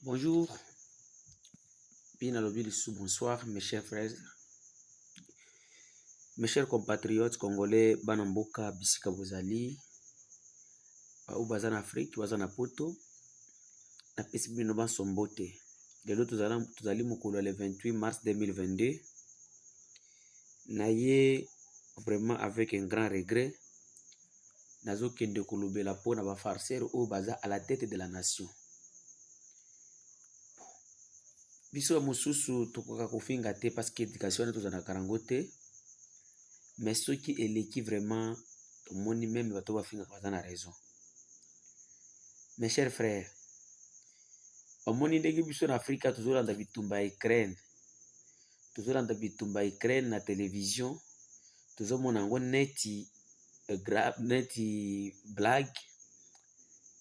Bonjour, bien à bonsoir mes chers frères, mes chers compatriotes congolais, Banamboka, Bisika Bozali, ou Bazan Afrique, Bazan Poto, na PSB Noban Sombote. De l'autre, Tozali Mokolo le 28 mars 2022. Naye vraiment avec un grand regret. Nazo Kende Kolobe la peau na ba farceur ou baza à la tête de la nation. Biso mususu tokoka kofinga te parce que éducation tozana karango te. Mais ceux qui élèvent vraiment, mon même bateau va finir dans la raison. Mes chers frères, au monde de l'Afrique, toujours dans la bitumba Ukraine, toujours dans la bitumba Ukraine na télévision, toujours mon ango neti blague,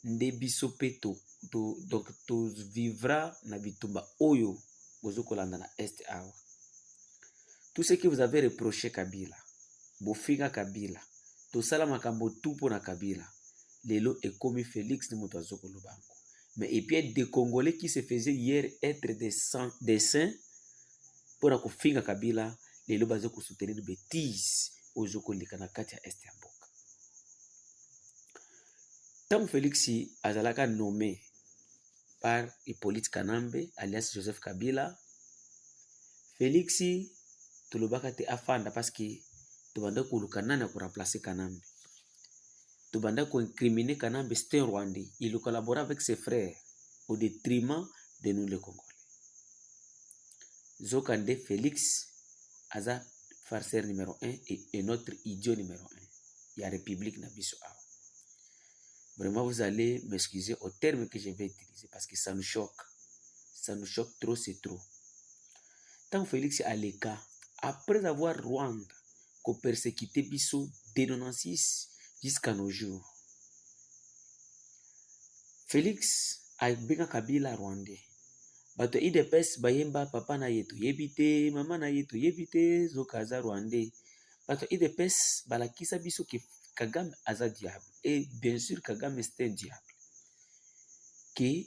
nde biso peto, donc tu vivra na bitumba oyo, bozo kolanda na est awa. Tout ce que vous avez reproché Kabila, bofinga Kabila, to sala makambo tupo na Kabila, lelo est comme Félix ni moto azoko lobango. Mais et puis des Congolais qui se faisaient hier être des saints pour la kofinga Kabila, lelo bazoko soutenir de bêtises aux zoko likana kati ya est ya mboka. Tant Félix azalaka nommé par Hippolyte Kanambe alias Joseph Kabila, Félix tolobaka te afanda parce que tobanda koluka nani ko remplacer Kanambe. Tobanda ko incriminer Kanambe, c'était un Rwandais. Il collabore avec ses frères au détriment de nous les Congolais. Zokande Félix aza farceur numéro 1 et notre idiot numéro 1. Il y a République Nabiso Awa. Vraiment, vous allez m'excuser au terme que je vais utiliser parce que ça nous choque. Ça nous choque trop, c'est trop. Tant Félix a les cas, après avoir Rwanda, qu'on persécuté Bisso dès 96 jusqu'à nos jours. Félix a bien Kabila Rwandais. Bato IDPS bayemba papa na yetu yebite, mama na yetu yebite, zokaza Rwandais. Bato IDPS balakisa biso ke Kagame aza diable. Et bien sûr Kagame c'est un diable. Que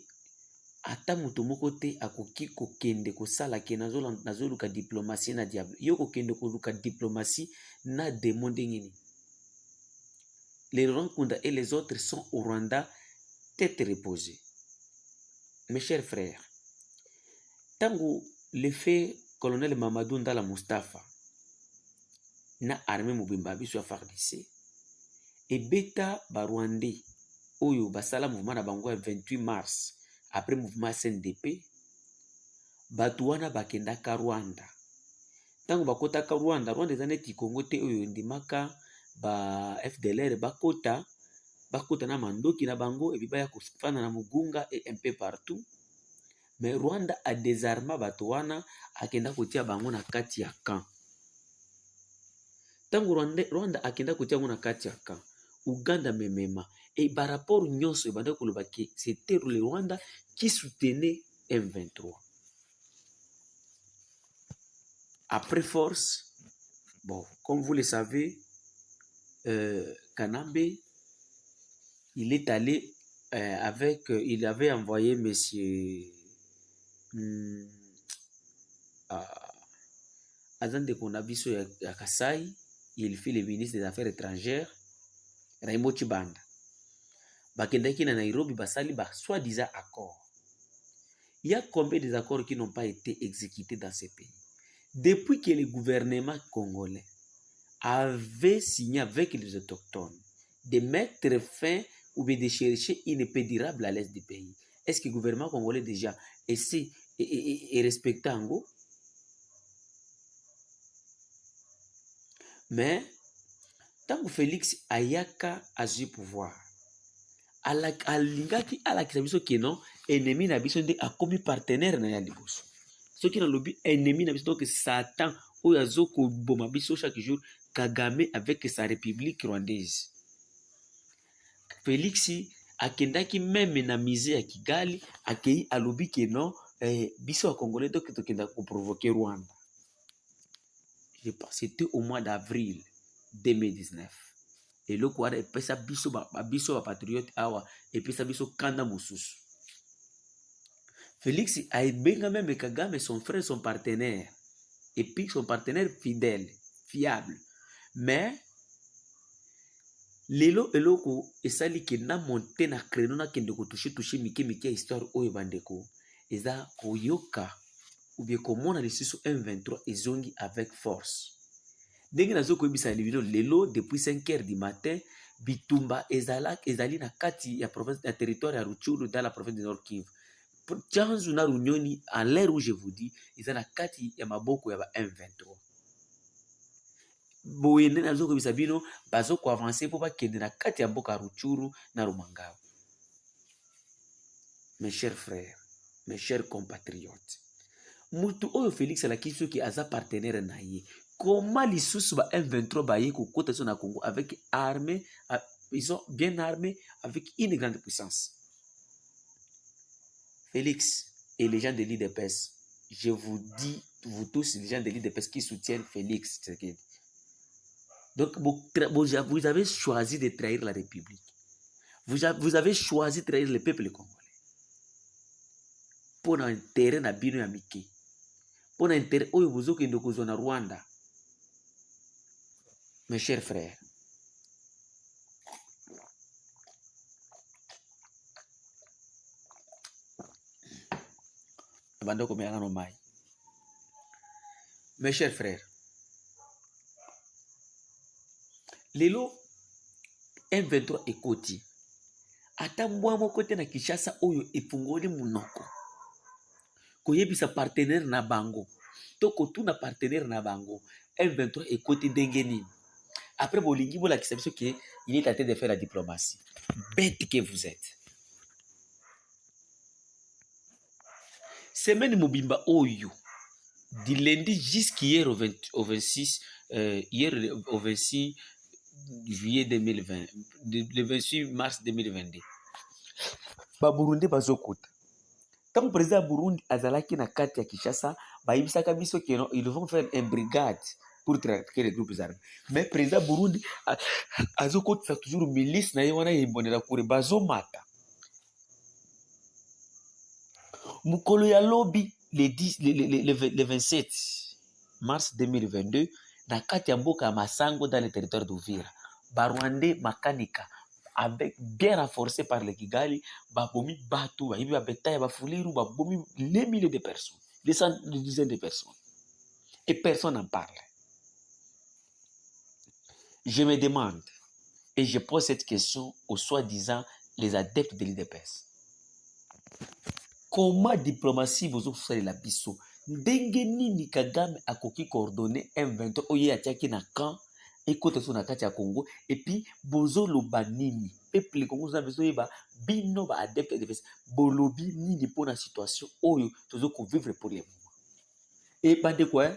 ata moto moko te akoki kokende kosala ke nazoluka diplomatie na diable. Yo kokende koluka diplomatie na démon ndenge. Les Rwandais et les autres sont au Rwanda tête reposée. Mes chers frères, tango le fait colonel Mamadou Ndala Mustafa na armée mobimba biso ya FARDC et beta ba Rwandais oyo basala mouvement na bango ya 28 mars après mouvement CNDP batu wana bakendaka Rwanda. Tango bakotaka Rwanda, Rwanda eza neti Congo te oyo ndimaka ba FDLR bakota na mandoki na bango et bibaya kofana na Mugunga et un peu partout. Mais Rwanda a désarmé bato wana akenda kotia bango na kati ya camp. Tango Rwanda akenda kotia bango na kati ya camp, Uganda memema et par rapport nyonso ebanda koloba ke c'était le Rwanda qui soutenait M23. Après force, bon, comme vous le savez, Kanambe, il est allé il avait envoyé monsieur Azan de Konabiso ya Kasai, il fait le ministre des Affaires étrangères, Raymond Chibanda. Bakendaki na Nairobi basali ba soi-disant accord. Il y a combien d'accords qui n'ont pas été exécutés dans ce pays? Depuis que le gouvernement congolais avait signé avec les autochtones de mettre fin ou de chercher une paix durable à l'est du pays, est-ce que le gouvernement congolais déjà essaie et respecte Ango? Mais tant que Félix ayaka a eu pouvoir, alingaki alakisa biso ke non ennemi na biso nde akomi partenaire na ya liboso. Ce qui na lobby ennemi na biso donc Satan oyo azoko boma biso chaque jour, Kagame avec sa république rwandaise. Félix akendaki même na musée ya Kigali akei alobi ke non biso ya Congolais donc tokenda ko provoquer Rwanda. Je pense c'était au mois d'avril 2019. Et le quoi epesa biso ba patriote awa epesa biso kanda mosusu. Félix abenga même Kagame son frère, son partenaire. Et puis son partenaire fidèle, fiable. Mais lelo eloko esali ke na monte na créneau na kende ko toucher mike histoire oyo bandeko eza koyoka ou bien komona lisusu M23 ezongi avec force. Ndenge nazo koyebisa libino lelo depuis 5 heures du matin bitumba ezali na kati ya province ya territoire ya Rutshuru dans la province du Nord Kivu. Tchanzu na Runyoni à l'heure où je vous dis eza na kati ya maboko ya ba M23. Boye nde nazo koyebisa bino bazo ko avancer po bakende na kati ya mboka ya Rutshuru na Rumangabo. Mes chers frères, mes chers compatriotes, mutu oyo Félix alakisi soki aza partenaire na ye, comment lisusu ba M23 baye kokota so na Congo avec armée, ils sont bien armés avec une grande puissance. Félix et les gens de l'IDPS, je vous dis, vous tous, les gens de l'IDPS qui soutiennent Félix Tshisekedi. Donc, vous avez choisi de trahir la République. Vous avez choisi de trahir le peuple congolais. Pour l'intérêt na bino ya mike. Pour l'intérêt oyo bozokende kozwa na Rwanda. Mes chers frères, mes chers frères, lelo M23 ekoti ata mbwa moko te na Kinshasa oyo efungoli munoko koyebisa partenaire na bango to kotuna partenaire na bango M23 ekoti ndenge nini. Après bolingi bolakisa biso ke il est tenté de faire la diplomatie. Bête que vous êtes. Semaine mobimba oyo du lundi jusqu'hier au 26 hier au 26 juillet 2020, le 28 mars 2022. Ba Burundi bazokota. Tant président Burundi azalaki na kati ya Kinshasa, bayibisaka biso ke ils vont faire une brigade pour traquer les groupes armés. Mais président Burundi azokota toujours milice na ye wana yebonela kure bazomata. Mukolo ya lobi le 27 mars 2022 na kati ya mboka ya Masango dans le territoire d'Uvira. Barwandais makanika avec bien renforcé par le Kigali, babomi batou, bayibi babetaye bafuliru, babomi les milliers de personnes, des dizaines de personnes. Et personne n'en parle. Je me demande, et je pose cette question aux soi-disant les adeptes de l'IDPS. Comment diplomatie vous offre la biso? Ndenge nini Kagame akoki coordonner M23 oye atiaki na camp ekota so na kati ya Congo et puis bozo loba nini peuple Congo za besoin ba bino ba adepte de bolobi nini pour la situation oyo tozo ko vivre pour les moments. Et pas de quoi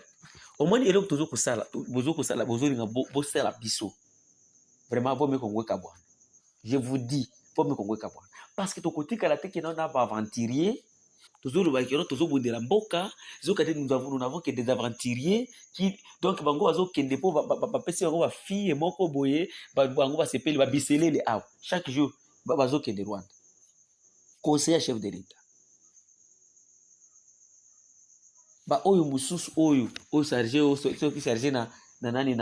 au moins eloko tozo ko sala bozo linga bo sala biso. Vraiment bo me Congo ka bwana. Je vous dis bo me Congo ka bwana parce que to côté kala te na ba aventurier toujours le bakiro toujours bondela mboka zokate nous avons que des aventuriers qui donc bango bazo kende po ba pesi bango ba fille moko boye bango ba sepeli ba biselele aw chaque jour bazo kende Rwanda conseiller chef de l'État ba oyo mususu oyo o chargé o qui chargé na nani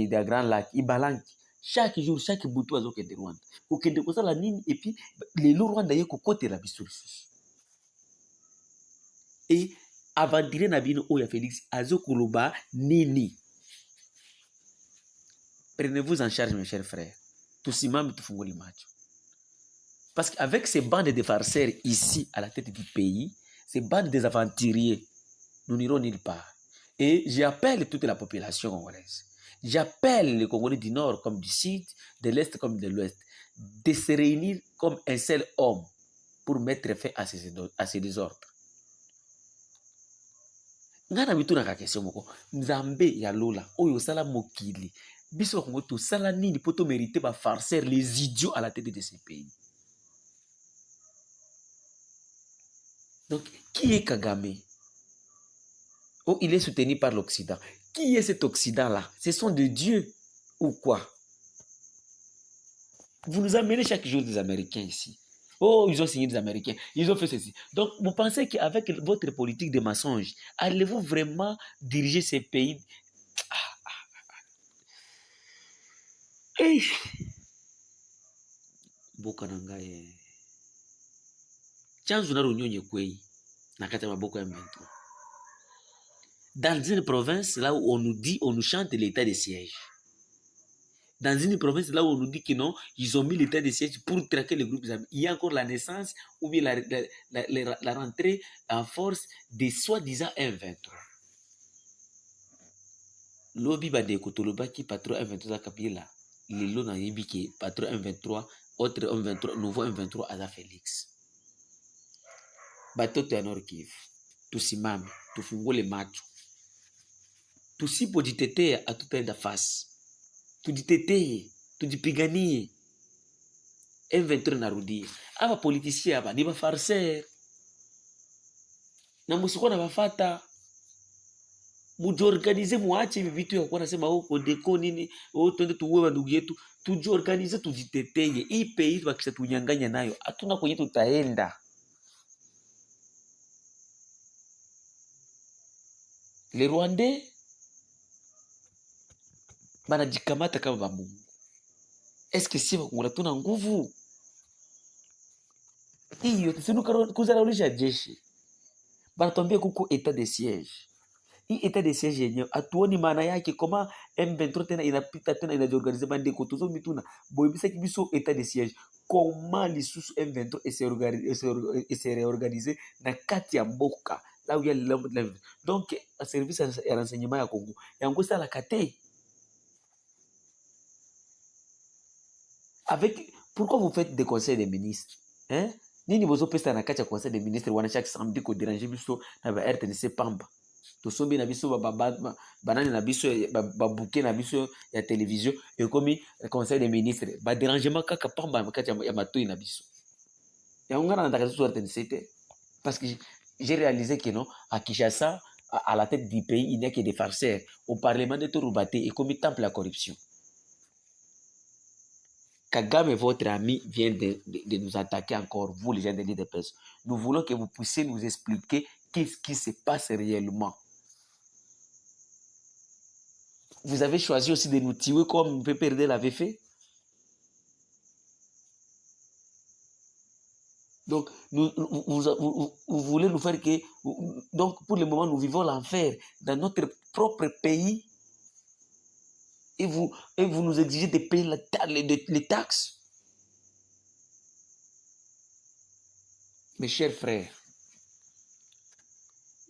da Grand Lac ibalanki chaque jour chaque butu bazo kende Rwanda ko kende ko sala nini et puis les Rwanda yeko kotela bisurisi. Et avant de dire Nabino Oya Félix, Azo Koulouba, Nini. Prenez-vous en charge, mes chers frères. Tout si même tout fungoli match. Parce qu'avec ces bandes de farceurs ici, à la tête du pays, ces bandes des aventuriers, nous n'irons nulle part. Et j'appelle toute la population congolaise. J'appelle les Congolais du Nord comme du Sud, de l'Est comme de l'Ouest, de se réunir comme un seul homme pour mettre fin à ces désordres. Ngana mituna ka question moko nzambe ya lola oyo sala mokili biso kongo to sala nini poto mériter ba farceurs les idiots à la tête de ce pays. Donc qui est Kagame? Oh, il est soutenu par l'Occident. Qui est cet Occident là? Ce sont des dieux ou quoi? Vous nous amenez chaque jour des Américains ici. Oh, ils ont signé des Américains. Ils ont fait ceci. Donc, vous pensez qu'avec votre politique de mensonges, allez-vous vraiment diriger ces pays? Hey. Boka na ngai. Chanzo na runyonye kwei. Nakata maboko ya mbento. Dans une province là où on nous dit, on nous chante l'état de siège. Dans une province là où on nous dit que non, ils ont mis l'état de siège pour traquer les groupes armés. Il y a encore la naissance ou bien la rentrée en force des soi-disant M23. Lobi bandeko tolobaki patron M23 Kabila. Lelo na yebi ke patron M23, autre M23, nouveau M23 Aza Félix. Batoto ya Nord Kivu. Tusimame, tufungule macho. Tusipojitetea hatutaenda fasi. Tujitetee, tujipiganie. M23 narudia. Aba politisi aba ni ba farser. Na musiko na bafata. Mujiorganize, muache hivi vitu ya kuwa nasema huko deko nini, twende tuwe bandugu yetu. Tujiorganize, tujiteteye. Hii pays wakisha tunyanganya nayo, hatuna kwenye tutaenda. Le Rwandais banajikamata kama bamungu. Eske si wakungula tuna nguvu? Hiyo tisinuka kuzaraulisha jeshi. Banatuambia kuko etat de siège. Hii etat de siège yenyewe hatuoni maana yake, kama M23 tena inapita tena inajiorganize bandeko tuzo mituna boibisa kibiso etat de siège. Comment lisusu M23 et se réorganiser na kati ya mboka là où il y a le donc un service ya renseignement ya Congo yango ça la kate. Avec pourquoi vous faites des conseils des ministres, hein? Nini bozo pesa na kati ya conseil des ministres wana chaque samedi ko déranger biso na ba RTNC Pamba. Tosombi na biso banani na biso babuke na biso ya télévision et comme conseil des ministres ba dérangement kaka Pamba kati ya matoi na biso. Ya ngana na ndaka sur RTNC parce que j'ai réalisé que non, à Kinshasa, à la tête du pays, il n'y a que des farceurs. Au Parlement de Touroubaté et comme il temple la corruption. Kagame, votre ami, vient de nous attaquer encore, vous les gens de l'IDPS. Nous voulons que vous puissiez nous expliquer qu'est-ce qui se passe réellement. Vous avez choisi aussi de nous tuer comme PPRD l'avait fait. Donc, vous voulez nous faire que... Donc, pour le moment, nous vivons l'enfer dans notre propre pays. Et vous nous exigez de payer les taxes. Mes chers frères,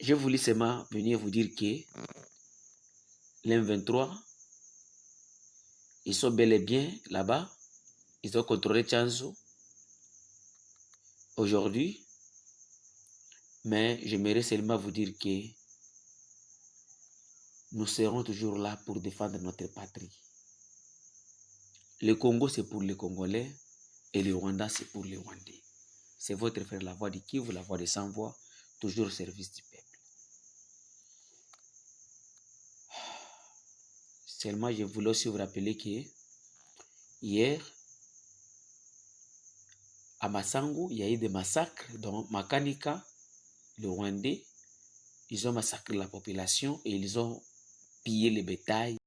je voulais seulement venir vous dire que l'M23, ils sont bel et bien là-bas. Ils ont contrôlé Tchanzu aujourd'hui. Mais j'aimerais seulement vous dire que nous serons toujours là pour défendre notre patrie. Le Congo, c'est pour les Congolais et le Rwanda, c'est pour les Rwandais. C'est votre frère, la voix du Kivu, la voix des sans-voix, toujours au service du peuple. Seulement, je voulais aussi vous rappeler que hier, à Massango, il y a eu des massacres dans Makanika, le Rwandais. Ils ont massacré la population et ils ont pillé les bétails.